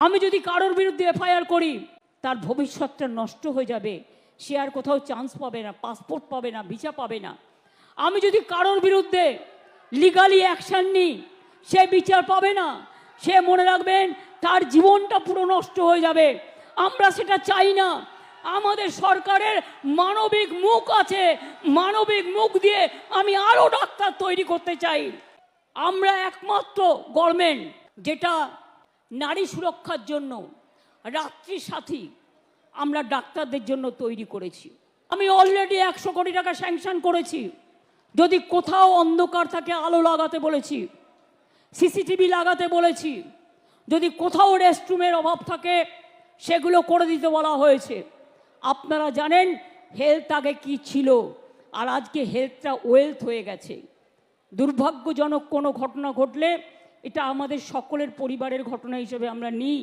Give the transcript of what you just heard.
আমি যদি কারোর বিরুদ্ধে এফআইআর করি তার ভবিষ্যৎটা নষ্ট হয়ে যাবে, সে আর কোথাও চান্স পাবে না, পাসপোর্ট পাবে না, ভিসা পাবে না। আমি যদি কারোর বিরুদ্ধে লিগালি অ্যাকশন নিই সে বিচার পাবে না, সে মনে রাখবেন তার জীবনটা পুরো নষ্ট হয়ে যাবে। আমরা সেটা চাই না। আমাদের সরকারের মানবিক মুখ আছে, মানবিক মুখ দিয়ে আমি আরো ডাক্তার তৈরি করতে চাই। আমরা একমাত্র গভর্নমেন্ট যেটা নারী সুরক্ষার জন্য রাত্রি সাথী আমরা ডাক্তারদের জন্য তৈরি করেছি। আমি অলরেডি 100 কোটি টাকা স্যাংশন করেছি। যদি কোথাও অন্ধকার থাকে আলো লাগাতে বলেছি, সিসিটিভি লাগাতে বলেছি। যদি কোথাও রেস্টরুমের অভাব থাকে সেগুলো করে দিতে বলা হয়েছে। আপনারা জানেন হেলথ আগে কি ছিল আর আজকে হেলথটা ওয়েলথ হয়ে গেছে। দুর্ভাগ্যজনক কোনো ঘটনা ঘটলে এটা আমাদের সকলের পরিবারের ঘটনা হিসেবে আমরা নিই।